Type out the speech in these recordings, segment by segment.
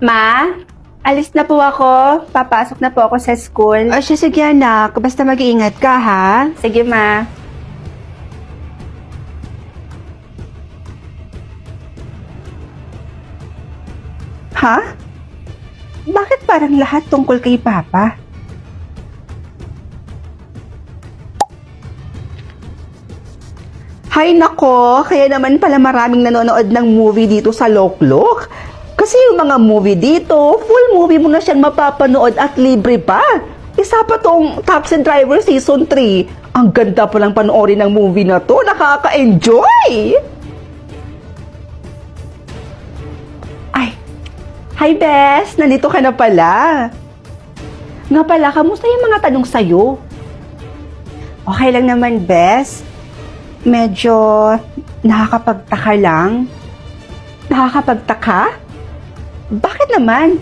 Ma, alis na po ako. Papasok na po ako sa school. O siya, sige anak. Basta mag-iingat ka, ha? Sige, Ma. Ha? Bakit parang lahat tungkol kay Papa? Hay nako, kaya naman pala maraming nanonood ng movie dito sa Loklok. Kasi yung mga movie dito, full movie mo na siyang mapapanood at libre pa. Isa pa tong Taxi Driver Season 3. Ang ganda palang panoorin ng movie na to, nakaka-enjoy! Ay, hi Bes, nandito ka na pala. Nga pala, kamusta yung mga tanong sa'yo? Okay lang naman, Bes. Medyo nakakapagtaka lang. Nakakapagtaka? Bakit naman?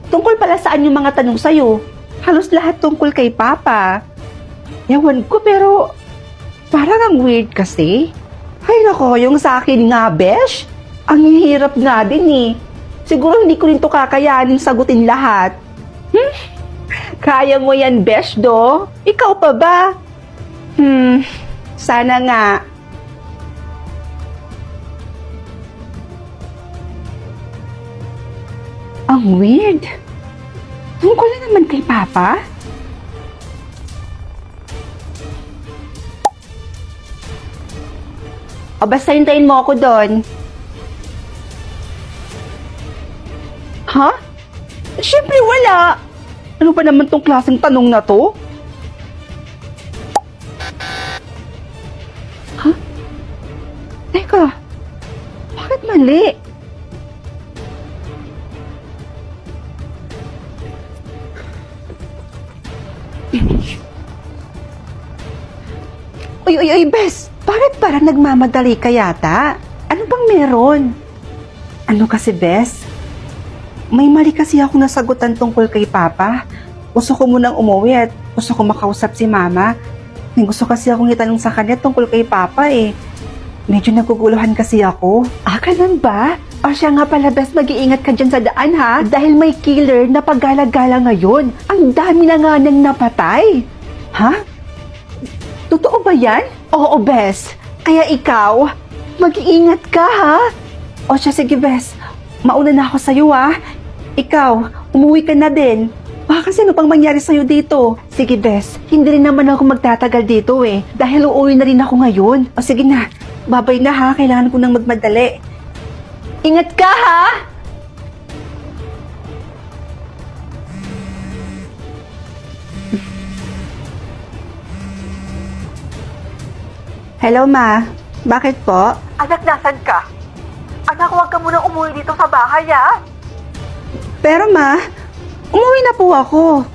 Tungkol pala saan yung mga tanong sa'yo? Halos lahat tungkol kay Papa. Ewan ko pero parang ang weird kasi. Ay nako, yung sa akin nga, Besh. Ang hirap nga din eh. Siguro hindi ko rin to kakayanin sagutin lahat. Kaya mo yan, Besh, do? Ikaw pa ba? Sana nga. Ang weird. Tungkol na naman kay Papa? O basta hintayin mo ako doon. Ha? Siyempre wala. Ano pa naman tong klaseng tanong na to? Ha? Teka. Bakit mali? Uy, Bes! Bakit parang nagmamadali ka yata? Ano bang meron? Ano kasi, Bes? May mali kasi ako nasagutan tungkol kay Papa. Gusto ko munang umuwi at gusto ko makausap si Mama. May gusto kasi akong itanong sa kanya tungkol kay Papa eh. Medyo naguguluhan kasi ako. Ah, ganun ba? O siya nga pala, Bes, mag-iingat ka dyan sa daan ha? Dahil may killer na paggala-gala ngayon. Ang dami na nga nang napatay. Ha? Totoo ba yan? Oo, Bes. Kaya ikaw, mag-iingat ka ha? O siya, sige, Bes. Mauna na ako sa'yo ha. Ikaw, umuwi ka na din. Baka kasi ano pang mangyari sa'yo dito? Sige, Bes. Hindi rin naman ako magtatagal dito eh. Dahil uuwi na rin ako ngayon. O sige na. Babay na ha. Kailangan ko nang magmadali. Ingat ka ha! Hello, Ma. Bakit po? Anak, nasan ka? Anak, huwag ka muna umuwi dito sa bahay, ha? Pero, Ma, umuwi na po ako.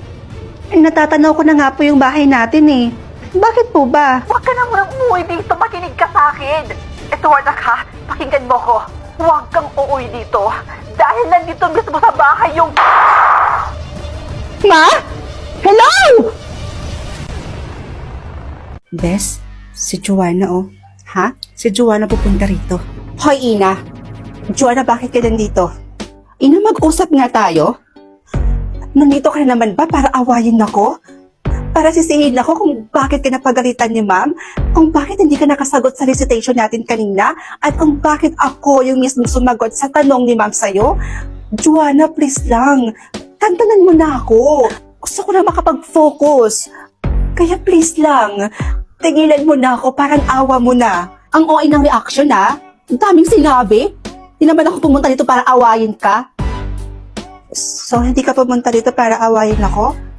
Natatanaw ko na nga po yung bahay natin eh. Bakit po ba? Huwag ka na muna umuwi dito, makinig ka sa akin. Ito, anak, ha? Pakinggan mo ko. Huwag kang uuwi dito. Dahil nandito mismo sa bahay yung... Ma? Hello? Bes, si Joanna oh. Ha? Si Joanna pupunta rito. Hoy, Ina. Joanna, bakit ka nandito? Ina, mag-usap nga tayo. Nandito ka na naman ba para awayin ako? Para sisihin ako kung bakit ka napagalitan ni Ma'am, kung bakit hindi ka nakasagot sa recitation natin kanina, at kung bakit ako yung mismo sumagot sa tanong ni Ma'am sa'yo. Joanna, please lang. Tantanan mo na ako. Gusto ko na makapag-focus. Kaya please lang, tigilan mo na ako, parang awa mo na. Ang OA ng reaction ha? Ang daming sinabi. Hindi naman ako pumunta dito para awayin ka. So, hindi ka pumunta dito para awayin ako?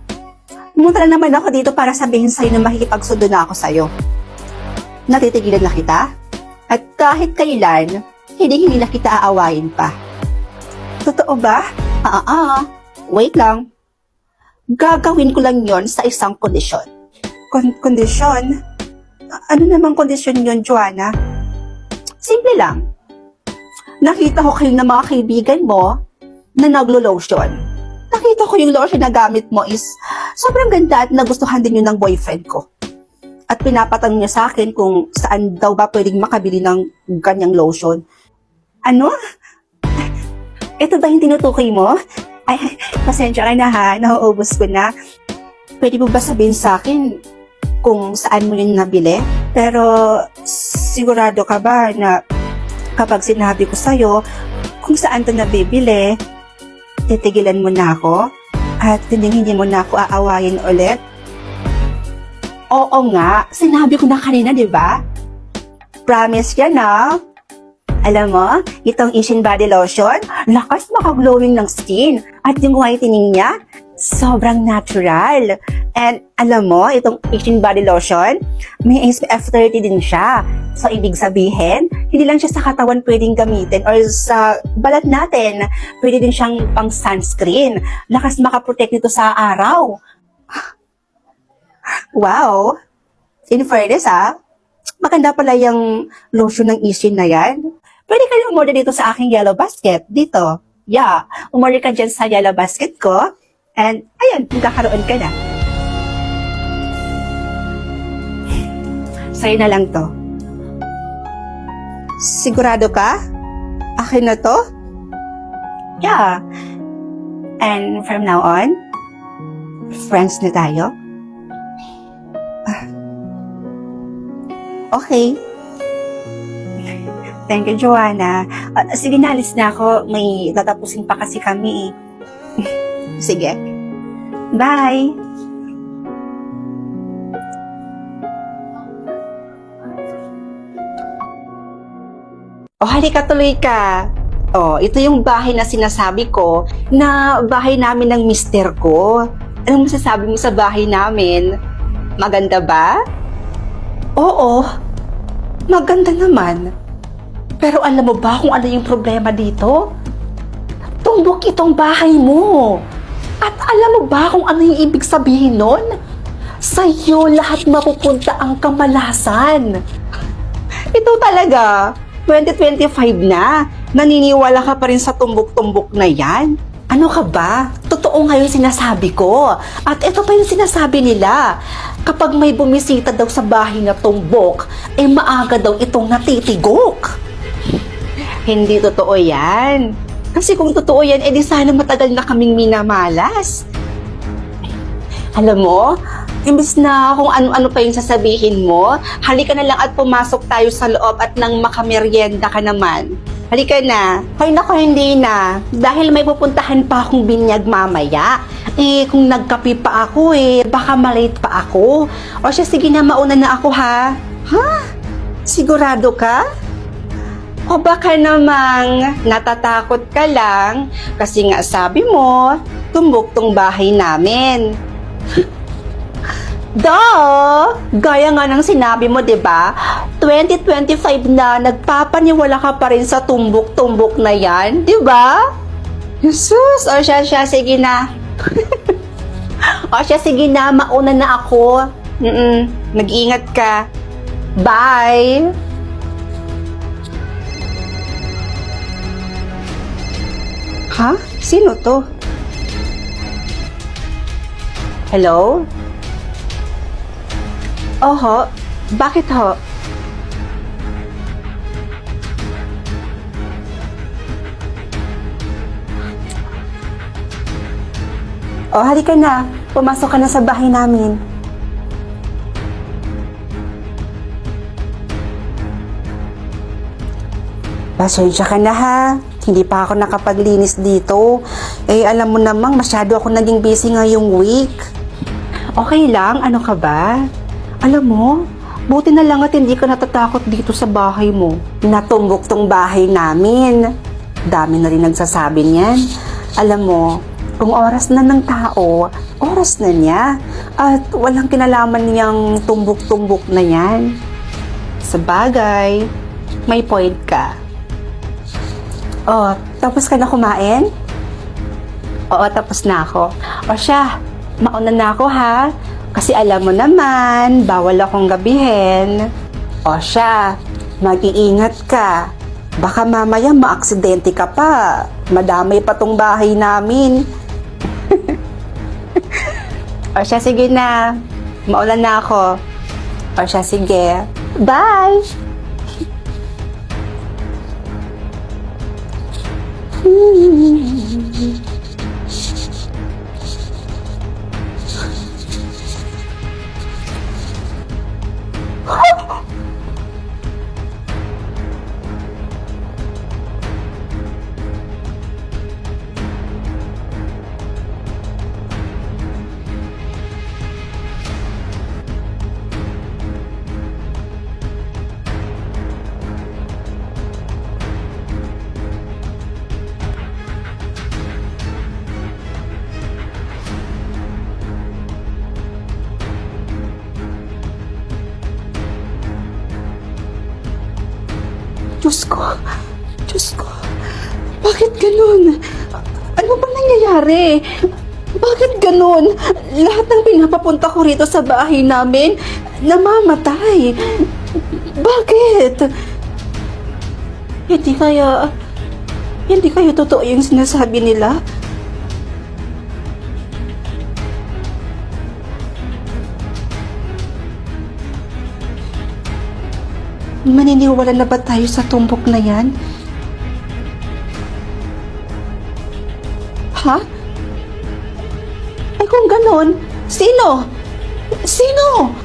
Pumunta lang naman ako dito para sabihin sa'yo na makikipagsundo na ako sa'yo. Natitigilan na kita? At kahit kailan, hindi na kita aawayin pa. Totoo ba? Wait lang. Gagawin ko lang yon sa isang kondisyon. Kondisyon? Ano namang kondisyon yon, Joanna? Simple lang. Nakita ko kayo ng mga kaibigan mo na naglo-lotion. Nakita ko yung lotion na gamit mo is sobrang ganda at nagustuhan din yun ng boyfriend ko. At pinapatanong niya sa akin kung saan daw ba pwedeng makabili ng ganyang lotion. Ano? ito ba yung tinutukoy mo? Ay, pasensya ka na ha, nauubos ko na. Pwede mo ba sabihin sa akin kung saan mo yun nabili? Pero sigurado ka ba na kapag sinabi ko sa'yo kung saan to nabibili, titigilan mo na ako? At hindi mo na ako aawayin ulit? Oo nga, sinabi ko na kanina, di ba? Promise yan, ha? Alam mo, itong Ishin Body Lotion, lakas maka-glowing ng skin. At yung whitening niya, sobrang natural. And alam mo, itong Ishin Body Lotion, may SPF 30 din siya. So, ibig sabihin, hindi lang siya sa katawan pwedeng gamitin or sa balat natin. Pwede din siyang pang sunscreen. Lakas makaprotect nito sa araw. Wow! In fairness, maganda pala yung lotion ng Ishin na yan. Pwede ka lang umorder dito sa aking yellow basket. Dito. Yeah. Umorder ka dyan sa yellow basket ko. And, ayan, magkakaroon ka na. Sa'yo na lang to. Sigurado ka? Akin na to? Yeah. And from now on, friends na tayo? Okay. Thank you, Joanna. Sige, nalis na ako. May tatapusin pa kasi kami. Sige. Bye! Halika, tuloy ka. Ito yung bahay na sinasabi ko na bahay namin ng mister ko. Anong masasabi mo sa bahay namin? Maganda ba? Oo, maganda naman. Pero alam mo ba kung ano yung problema dito? Tumbok itong bahay mo. At alam mo ba kung ano yung ibig sabihin nun? Sa'yo lahat mapupunta ang kamalasan. Ito talaga, 2025 na. Naniniwala ka pa rin sa tumbok-tumbok na yan? Ano ka ba? Totoo nga yung sinasabi ko. At ito pa yung sinasabi nila. Kapag may bumisita daw sa bahay na tumbok, maaga daw itong natitigok. Hindi totoo yan. Kasi kung totoo yan, di sana matagal na kaming minamalas. Alam mo, imbes na kung ano-ano pa yung sasabihin mo, halika na lang at pumasok tayo sa loob at nang makameryenda ka naman. Halika na. Ay naku, hindi na. Dahil may pupuntahan pa akong binyag mamaya. Kung nagkape pa ako, baka malate pa ako. O siya, sige na, mauna na ako ha. Ha? Sigurado ka? O baka namang natatakot ka lang kasi nga sabi mo, tumbok tong bahay namin. Gaya nga ng sinabi mo, 'di ba? 2025 na, nagpapaniwala ka pa rin sa tumbok-tumbok na 'yan, 'di ba? Jesus, o siya, sige na. O siya, sige na, mauna na ako. Mag-ingat ka. Bye. Ha? Sino to? Hello? Oho, bakit ho? Halika na. Pumasok ka na sa bahay namin. Pasensya ka na ha. Hindi pa ako nakapaglinis dito. Alam mo namang masyado ako naging busy ngayong week. Okay lang, ano ka ba? Alam mo, buti na lang at hindi ka natatakot dito sa bahay mo. Natumbok tong bahay namin. Dami na rin nagsasabi niyan. Alam mo, kung oras na ng tao, oras na niya. At walang kinalaman niyang tumbok-tumbok na yan. Sa bagay, may point ka. Tapos ka na kumain? Oo, tapos na ako. O siya, mauna na ako ha. Kasi alam mo naman, bawal akong gabihin. O siya, mag-iingat ka. Baka mamaya maaksidente ka pa. Madamay pa tong bahay namin. O siya, sige na. Mauna na ako. O siya, sige. Bye! Diyos ko, Diyos ko, bakit ganun? Ano ba nangyayari? Bakit ganun? Lahat ng pinapapunta ko rito sa bahay namin, namamatay. Bakit? Hindi kaya totoo yung sinasabi nila? Maniniwala na ba tayo sa tumbok na yan? Ha? Ay kung ganon, sino? Sino?